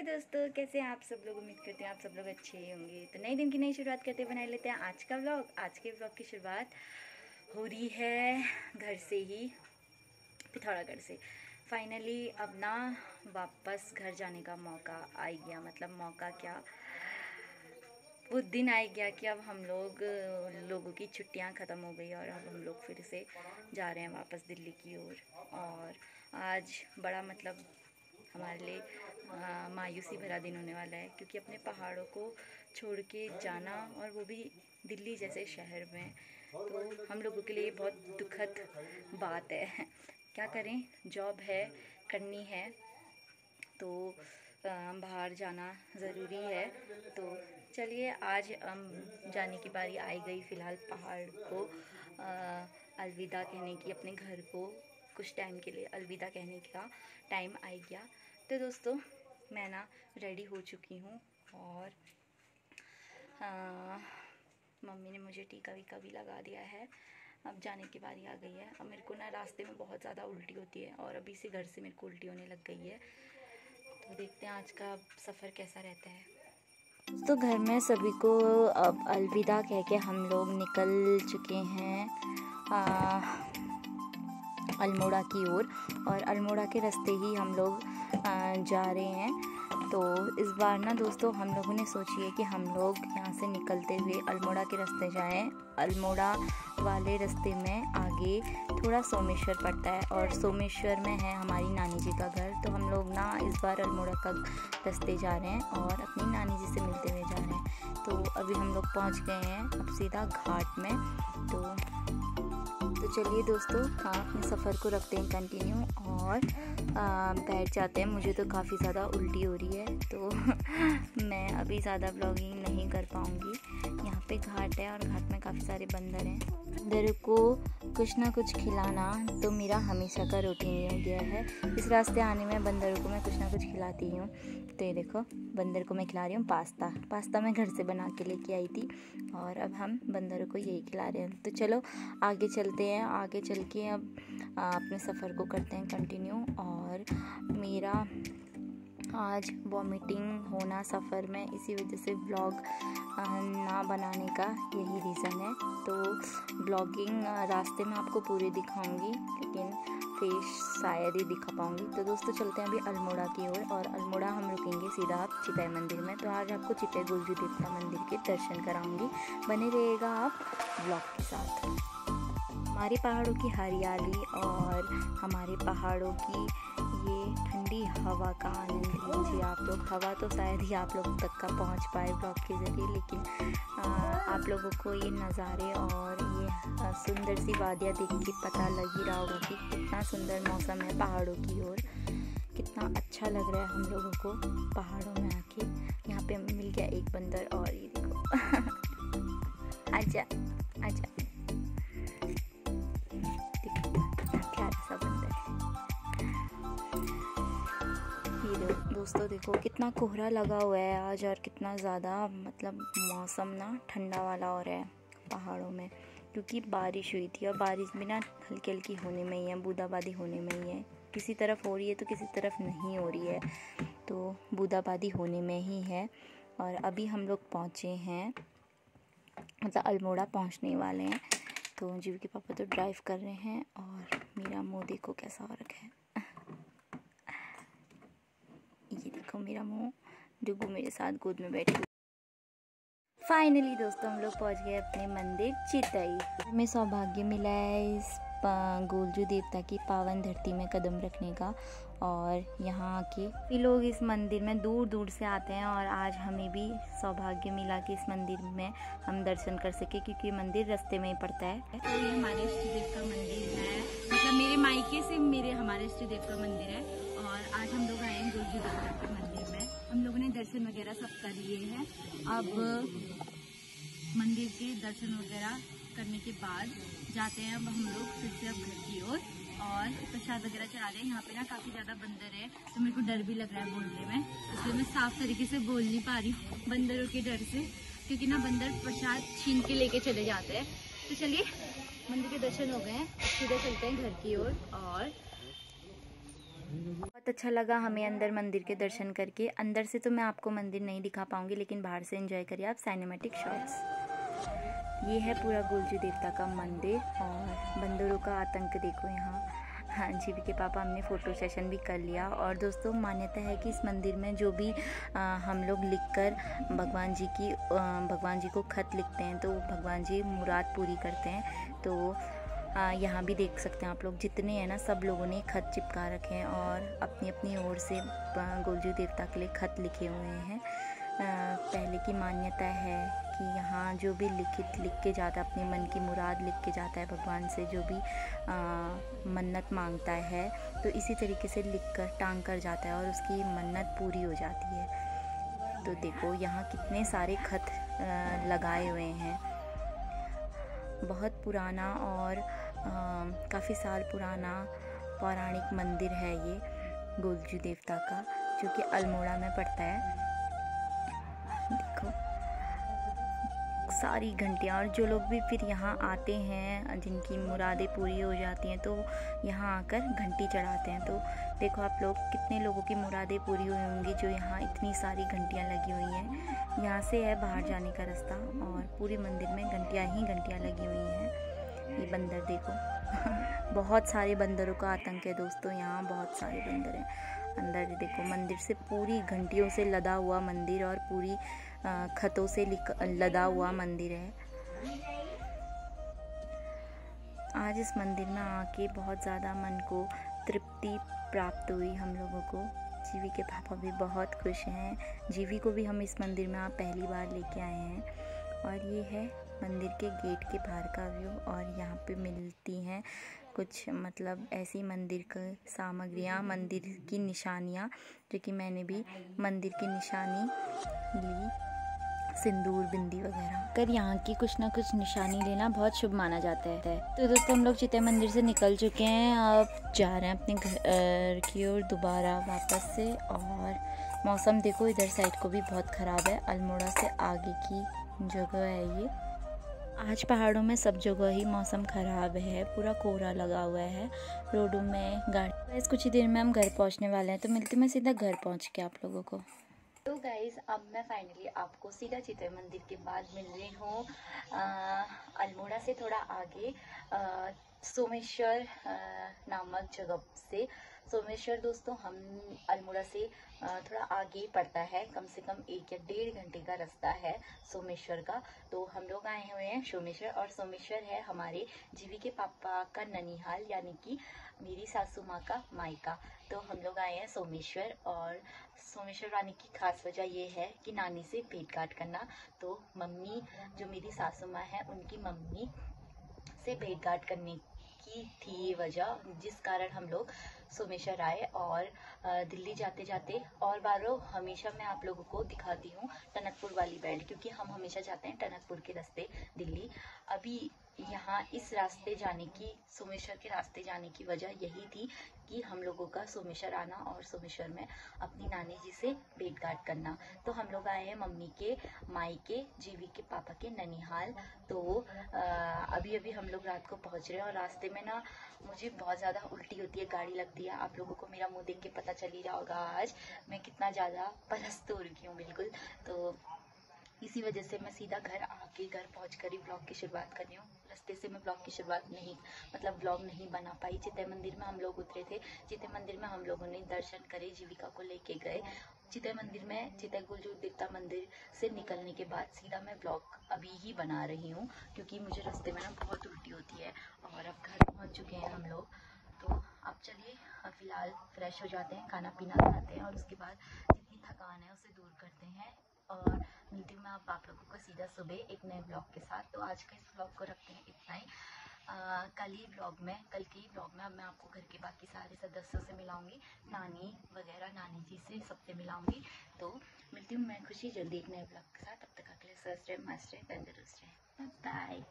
हाय दोस्तों, कैसे हैं आप सब लोग। उम्मीद करते हैं आप सब लोग अच्छे ही होंगे। तो नए दिन की नई शुरुआत करते बनाए लेते हैं आज का व्लॉग। आज के व्लॉग की शुरुआत हो रही है घर से ही, पिथौरागढ़ से। फाइनली अब ना वापस घर जाने का मौका आ गया। मतलब मौका क्या, वो दिन आ गया कि अब हम लोगों की छुट्टियां ख़त्म हो गई और अब हम लोग फिर से जा रहे हैं वापस दिल्ली की ओर। और आज बड़ा मतलब हमारे लिए मायूसी भरा दिन होने वाला है, क्योंकि अपने पहाड़ों को छोड़ के जाना, और वो भी दिल्ली जैसे शहर में, तो हम लोगों के लिए बहुत दुखद बात है। क्या करें, जॉब है, करनी है, तो बाहर जाना ज़रूरी है। तो चलिए, आज जाने की बारी आई गई। फ़िलहाल पहाड़ को अलविदा कहने की, अपने घर को कुछ टाइम के लिए अलविदा कहने का टाइम आ गया। तो दोस्तों, मैं ना रेडी हो चुकी हूँ और मम्मी ने मुझे टीका वीका भी लगा दिया है। अब जाने की बारी आ गई है। अब मेरे को ना रास्ते में बहुत ज़्यादा उल्टी होती है और अभी से घर से मेरे को उल्टी होने लग गई है। तो देखते हैं आज का सफ़र कैसा रहता है। तो घर में सभी को अब अलविदा कह के हम लोग निकल चुके हैं अल्मोड़ा की ओर, और अल्मोड़ा के रास्ते ही हम लोग जा रहे हैं। तो इस बार ना दोस्तों, हम लोगों ने सोची है कि हम लोग यहाँ से निकलते हुए अल्मोड़ा के रास्ते जाएं। अल्मोड़ा वाले रास्ते में आगे थोड़ा सोमेश्वर पड़ता है और सोमेश्वर में है हमारी नानी जी का घर। तो हम लोग ना इस बार अल्मोड़ा का रास्ते जा रहे हैं और अपनी नानी जी से मिलते हुए जा रहे हैं। तो अभी हम लोग पहुँच गए हैं अब सीधा घाट में। तो चलिए दोस्तों, हाँ, अपने सफ़र को रखते हैं कंटिन्यू और बैठ जाते हैं। मुझे तो काफ़ी ज़्यादा उल्टी हो रही है, तो मैं अभी ज़्यादा ब्लॉगिंग नहीं कर पाऊँगी। यहाँ पे घाट है और घाट में काफ़ी सारे बंदर हैं। बंदर को कुछ ना कुछ खिलाना तो मेरा हमेशा का रूटीन हो गया है। इस रास्ते आने में बंदरों को मैं कुछ ना कुछ खिलाती हूँ। तो ये देखो, बंदर को मैं खिला रही हूँ पास्ता मैं घर से बना के लेके आई थी और अब हम बंदरों को यही खिला रहे हैं। तो चलो आगे चलते हैं। आगे चल के अब अपने सफ़र को करते हैं कंटिन्यू। और मेरा आज वॉमिटिंग होना सफ़र में, इसी वजह से व्लॉग ना बनाने का यही रीज़न है। तो ब्लॉगिंग रास्ते में आपको पूरी दिखाऊंगी, लेकिन फेस शायद ही दिखा पाऊंगी। तो दोस्तों, चलते हैं अभी अल्मोड़ा की ओर और अल्मोड़ा हम रुकेंगे सीधा आप चितई मंदिर में। तो आज आपको चितई गुलजू देवता मंदिर के दर्शन कराऊंगी। बने रहिएगा आप ब्लॉग के साथ। हमारे पहाड़ों की हरियाली और हमारे पहाड़ों की ये ठंडी हवा का आनंद लीजिए आप लोग। हवा तो शायद ही आप लोगों तक का पहुंच पाए ब्लॉग के ज़रिए, लेकिन आप लोगों को ये नज़ारे और ये सुंदर सी वादियाँ देख के पता लग ही रहा होगा कि कितना सुंदर मौसम है पहाड़ों की ओर। कितना अच्छा लग रहा है हम लोगों को प्हाड़ों में आके। यहाँ पे मिल गया एक बंदर, और ये देखो आजा आजा, दोस्तों देखो कितना कोहरा लगा हुआ है आज, और कितना ज़्यादा मतलब मौसम ना ठंडा वाला हो रहा है पहाड़ों में, क्योंकि बारिश हुई थी। और बारिश भी ना हल्की हल्की होने में ही है, बूंदाबांदी होने में ही है। किसी तरफ हो रही है तो किसी तरफ नहीं हो रही है, तो बूंदाबांदी होने में ही है। और अभी हम लोग पहुँचे हैं, मतलब अल्मोड़ा पहुँचने वाले हैं। तो जीव के पापा तो ड्राइव कर रहे हैं और मेरा मुँह देखो कैसा हो रखा है। ये देखो मेरा मुंह, डुगू मेरे साथ गोद में बैठी। फाइनली दोस्तों, हम लोग पहुंच गए अपने मंदिर चितई। हमें सौभाग्य मिला है इस गुलजू देवता की पावन धरती में कदम रखने का, और यहाँ आके भी लोग इस मंदिर में दूर दूर से आते हैं। और आज हमें भी सौभाग्य मिला कि इस मंदिर में हम दर्शन कर सके, क्योंकि मंदिर रास्ते में ही पड़ता है। तो ये हमारे इष्ट देव का मंदिर है, मतलब मेरे मायके से हमारे इष्ट देव का मंदिर है। और आज हम लोग आए हैं गुलजू देवता के मंदिर में। हम लोगों ने दर्शन वगैरह सब कर लिए हैं। अब मंदिर के दर्शन वगैरह करने के बाद जाते हैं अब हम लोग फिर से अब घर की ओर, और प्रसाद वगैरह चढ़ा रहे हैं। यहाँ पे ना काफ़ी ज़्यादा बंदर है, तो मेरे को डर भी लग रहा है बोलने में, इसलिए मैं साफ तरीके से बोल नहीं पा रही हूँ बंदरों के डर से, क्योंकि ना बंदर प्रसाद छीन के लेके चले जाते हैं। तो चलिए, मंदिर के दर्शन हो गए हैं, सीधे चलते हैं घर की ओर। और बहुत अच्छा लगा हमें अंदर मंदिर के दर्शन करके। अंदर से तो मैं आपको मंदिर नहीं दिखा पाऊँगी, लेकिन बाहर से एंजॉय करिए आप सिनेमैटिक शॉट्स। ये है पूरा गुलजू देवता का मंदिर और बंदरों का आतंक देखो यहाँ। हाँ, जीवी के पापा हमने फ़ोटो सेशन भी कर लिया। और दोस्तों मान्यता है कि इस मंदिर में जो भी हम लोग लिखकर भगवान जी को खत लिखते हैं तो भगवान जी मुराद पूरी करते हैं। तो यहाँ भी देख सकते हैं आप लोग, जितने हैं ना सब लोगों ने खत चिपका रखे हैं और अपनी अपनी ओर से गुलजू देवता के लिए खत लिखे हुए हैं। पहले की मान्यता है कि यहाँ जो भी लिख के जाता है, अपने मन की मुराद लिख के जाता है भगवान से, जो भी मन्नत मांगता है तो इसी तरीके से लिख कर टांग कर जाता है और उसकी मन्नत पूरी हो जाती है। तो देखो यहाँ कितने सारे खत लगाए हुए हैं। बहुत पुराना और काफ़ी साल पुराना पौराणिक मंदिर है ये गुलजू देवता का, जो कि अल्मोड़ा में पड़ता है। देखो सारी घंटियाँ, और जो लोग भी फिर यहाँ आते हैं जिनकी मुरादें पूरी हो जाती हैं तो यहाँ आकर घंटी चढ़ाते हैं। तो देखो आप लोग कितने लोगों की मुरादें पूरी हुई होंगी जो यहाँ इतनी सारी घंटियाँ लगी हुई हैं। यहाँ से है बाहर जाने का रास्ता और पूरे मंदिर में घंटियाँ ही घंटियाँ लगी हुई हैं। ये बंदर देखो बहुत सारे बंदरों का आतंक है दोस्तों, यहाँ बहुत सारे बंदर हैं। अंदर देखो मंदिर से पूरी घंटियों से लदा हुआ मंदिर और पूरी खतों से लदा हुआ मंदिर है। आज इस मंदिर में आके बहुत ज़्यादा मन को तृप्ति प्राप्त हुई हम लोगों को। जीवी के पापा भी बहुत खुश हैं। जीवी को भी हम इस मंदिर में पहली बार लेके आए हैं। और ये है मंदिर के गेट के बाहर का व्यू। और यहाँ पे मिलती हैं कुछ मतलब ऐसी मंदिर की सामग्रियाँ, मंदिर की निशानियाँ, जो कि मैंने भी मंदिर की निशानी ली, सिंदूर, बिंदी वगैरह। कर यहाँ की कुछ ना कुछ निशानी लेना बहुत शुभ माना जाता है। तो दोस्तों हम लोग चितय मंदिर से निकल चुके हैं, अब जा रहे हैं अपने घर की ओर दोबारा वापस से। और मौसम देखो इधर साइड को भी बहुत ख़राब है, अल्मोड़ा से आगे की जगह है ये। आज पहाड़ों में सब जगह ही मौसम ख़राब है, पूरा कोहरा लगा हुआ है रोडों में, गाड़ी। बस कुछ ही देर में हम घर पहुंचने वाले हैं, तो मिलती मैं सीधा घर पहुंच के आप लोगों को। तो गाइज अब मैं फाइनली आपको सीधा चितय मंदिर के बाद मिल रही हूँ अल्मोड़ा से थोड़ा आगे सोमेश्वर नामक जगह से। सोमेश्वर दोस्तों हम अल्मोड़ा से थोड़ा आगे पड़ता है, कम से कम 1 या 1.5 घंटे का रास्ता है सोमेश्वर का। तो हम लोग आए हुए हैं सोमेश्वर, और सोमेश्वर है हमारे जीवी के पापा का ननिहाल, यानी कि मेरी सासू माँ का मायका। तो हम लोग आए हैं सोमेश्वर, और सोमेश्वर आने की खास वजह ये है कि नानी से भेंट गांठ करना। तो मम्मी जो मेरी सासू माँ है उनकी मम्मी से भेंट गांठ करने की थी ये वजह, जिस कारण हम लोग सोमेश्वर आए। और दिल्ली जाते जाते और बारों हमेशा मैं आप लोगों को दिखाती हूँ टनकपुर वाली बेल्ट, क्योंकि हम हमेशा जाते हैं टनकपुर के रास्ते दिल्ली। अभी यहाँ इस रास्ते जाने की, सोमेश्वर के रास्ते जाने की वजह यही थी कि हम लोगों का सोमेश्वर आना और सोमेश्वर में अपनी नानी जी से भेंट गांठ करना। तो हम लोग आए हैं मम्मी के मायके, जीवी के पापा के ननिहाल। तो अभी अभी हम लोग रात को पहुंच रहे हैं, और रास्ते में ना मुझे बहुत ज़्यादा उल्टी होती है, गाड़ी लगती है। आप लोगों को मेरा मुंह देख के पता चल ही रहा होगा आज मैं कितना ज़्यादा परस्त हो रही हूँ बिल्कुल। तो इसी वजह से मैं सीधा घर पहुँच कर ही ब्लॉग की शुरुआत कर रही हूँ। रास्ते से मैं ब्लॉग की शुरुआत नहीं, मतलब ब्लॉग नहीं बना पाई। चितय मंदिर में हम लोग उतरे थे, चितय मंदिर में हम लोगों ने दर्शन करे, जीविका को लेके गए चितय मंदिर में। चितय गुलजू देवता मंदिर से निकलने के बाद सीधा मैं ब्लॉग अभी ही बना रही हूँ, क्योंकि मुझे रास्ते में ना बहुत उल्टी होती है। और अब घर पहुँच चुके हैं हम लोग, तो अब चलिए फ़िलहाल फ्रेश हो जाते हैं, खाना पीना खाते हैं, और उसके बाद जितनी थकान है उसे दूर करते हैं। और मिलती हूँ मैं अब आप लोगों को सीधा सुबह एक नए ब्लॉग के साथ। तो आज के इस ब्लॉग को रखते हैं इतना ही। कल के ही ब्लॉग में अब मैं आपको घर के बाकी सारे सदस्यों से मिलाऊंगी, नानी वगैरह, नानी जी से सबसे मिलाऊंगी। तो मिलती हूँ मैं खुशी जल्दी एक नए ब्लॉग के साथ। तब तक के लिए स्वस्थ रहे, मस्त रहे, तंदुरुस्त रहे। बाय।